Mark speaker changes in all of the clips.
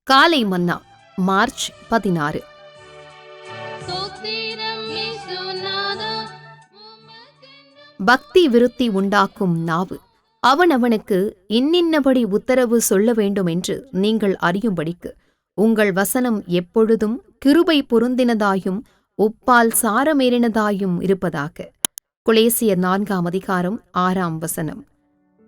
Speaker 1: காலை மன்னா மார்ச் 16. பக்தி விருத்தி உண்டாக்கும் நாவு அவனவனுக்கு இன்னின்னபடி உத்தரவு சொல்ல வேண்டுமென்று நீங்கள் அறியும்படிக்கு உங்கள் வசனம் எப்பொழுதும் கிருபை பொருந்தினதாயும் உப்பால் சாரமேறினதாயும் இருப்பதாக. கொலேசியர் 4:6.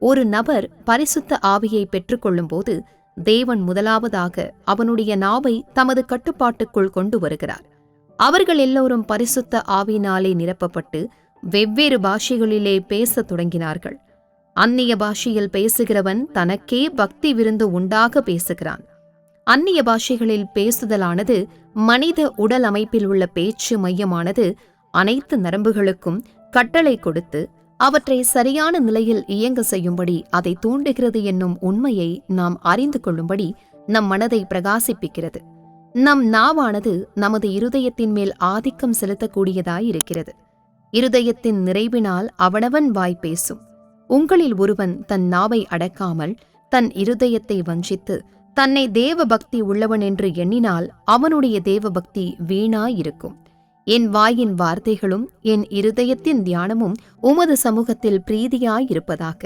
Speaker 1: ஒரு நபர் பரிசுத்த ஆவியை பெற்றுக்கொள்ளும்போது தேவன் முதலாவதாக அவனுடைய நாவை தமது கட்டுப்பாட்டுக்குள் கொண்டு வருகிறார். அவர்கள் எல்லோரும் பரிசுத்த ஆவியினாலே நிரப்பப்பட்டு வெவ்வேறு பாஷைகளிலே பேசத் தொடங்கினார்கள். அந்நிய பாஷையில் பேசுகிறவன் தனக்கே பக்தி விருந்து உண்டாக பேசுகிறான். அந்நிய பாஷைகளில் பேசுதலானது மனித உடல் அமைப்பில் உள்ள பேச்சு மையமானது அனைத்து நரம்புகளுக்கும் கட்டளை கொடுத்து அவற்றை சரியான நிலையில் இயங்க செய்யும்படி அதை தூண்டுகிறது என்னும் உண்மையை நாம் அறிந்து கொள்ளும்படி நம் மனதை பிரகாசிப்பிக்கிறது. நம் நாவானது நமது இருதயத்தின் மேல் ஆதிக்கம் செலுத்தக்கூடியதாயிருக்கிறது. இருதயத்தின் நிறைவினால் அவனவன் வாய் பேசும். உங்களில் ஒருவன் தன் நாவை அடக்காமல் தன் இருதயத்தை வஞ்சித்து தன்னை தேவ பக்தி உள்ளவன் என்று எண்ணினால் அவனுடைய தேவ பக்தி வீணாயிருக்கும். என் வாயின் வார்த்தைகளும் என் இருதயத்தின் தியானமும் உமது சமூகத்தில் பிரீதியாயிருப்பதாக.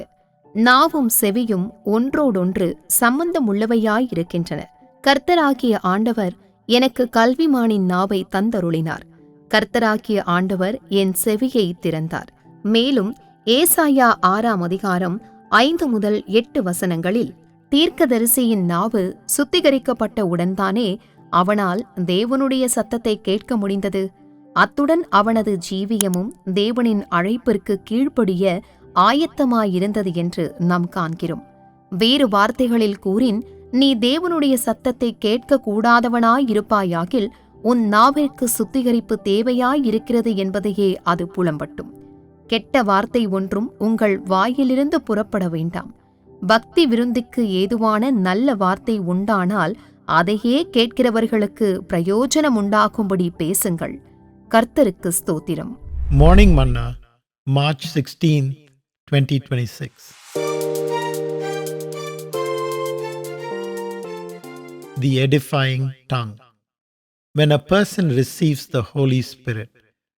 Speaker 1: நாவும் செவியும் ஒன்றோடொன்று சம்பந்தமுள்ளவையாயிருக்கின்றன. கர்த்தராகிய ஆண்டவர் எனக்கு கல்விமானின் நாவை தந்தருளினார். கர்த்தராகிய ஆண்டவர் என் செவியை திறந்தார். மேலும் ஏசாயா 6:5-8 தீர்க்கதரிசியின் நாவு சுத்திகரிக்கப்பட்ட உடன்தானே அவனால் தேவனுடைய சத்தத்தை கேட்க முடிந்தது. அத்துடன் அவனது ஜீவியமும் தேவனின் அழைப்பிற்கு கீழ்ப்படிய ஆயத்தமாயிருந்தது என்று நாம் காண்கிறோம். வேறு வார்த்தைகளில் கூறின், நீ தேவனுடைய சத்தத்தை கேட்க கூடாதவனாயிருப்பாயாகில் உன் நாவிற்கு சுத்திகரிப்பு தேவையாயிருக்கிறது என்பதையே அது புலம்பட்டும். கெட்ட வார்த்தை ஒன்றும் உங்கள் வாயிலிருந்து புறப்பட வேண்டாம். பக்தி விருந்திக்கு ஏதுவான நல்ல வார்த்தை உண்டானால் அதையே கேட்கிறவர்களுக்கு பிரயோஜனம் உண்டாகும்படி பேசுங்கள். கர்த்தருக்கு ஸ்தோத்திரம்.
Speaker 2: Morning Manna, March 16, 2026. The edifying tongue. When a person receives the Holy Spirit,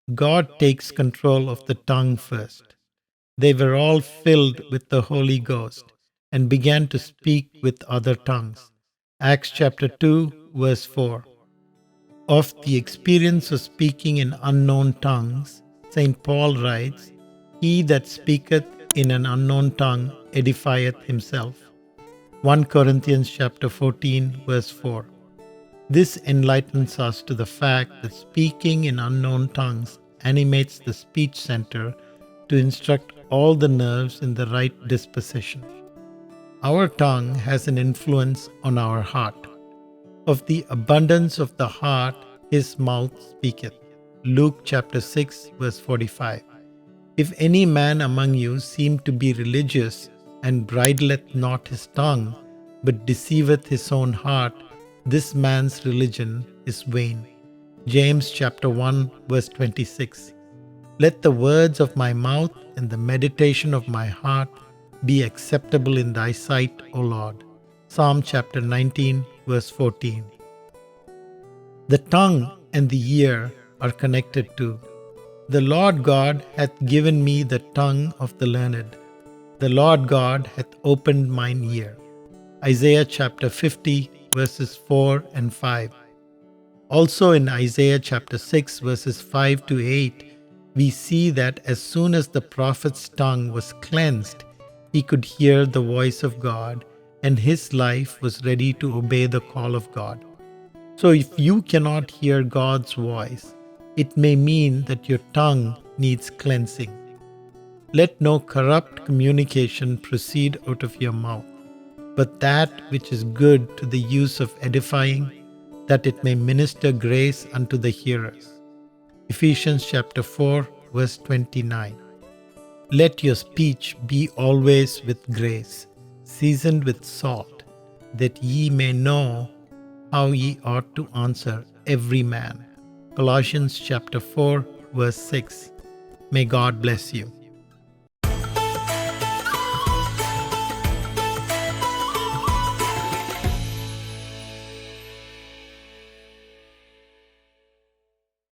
Speaker 2: God takes control of the tongue first. They were all filled with the Holy Ghost and began to speak with other tongues. Acts chapter 2, verse 4. Of the experience of speaking in unknown tongues, St. Paul writes, "He that speaketh in an unknown tongue edifieth himself." 1 Corinthians chapter 14, verse 4. This enlightens us to the fact that speaking in unknown tongues animates the speech center to instruct all the nerves in the right disposition. Our tongue has an influence on our heart. Of the abundance of the heart, his mouth speaketh. Luke chapter 6, verse 45. If any man among you seem to be religious, and bridleth not his tongue, but deceiveth his own heart, this man's religion is vain. James chapter 1, verse 26. Let the words of my mouth and the meditation of my heart be acceptable in thy sight, O Lord. Psalm chapter 19, verse 14. The tongue and the ear are connected too. The Lord God hath given me the tongue of the learned. The Lord God hath opened mine ear. Isaiah chapter 50, verses 4 and 5. Also in Isaiah chapter 6, verses 5-8, we see that as soon as the prophet's tongue was cleansed, he could hear the voice of God, and his life was ready to obey the call of God. So if you cannot hear God's voice, it may mean that your tongue needs cleansing. Let no corrupt communication proceed out of your mouth, but that which is good to the use of edifying, that it may minister grace unto the hearers. Ephesians chapter 4, verse 29. Let your speech be always with grace, seasoned with salt, that ye may know how ye ought to answer every man. Colossians chapter 4, verse 6. May God bless you.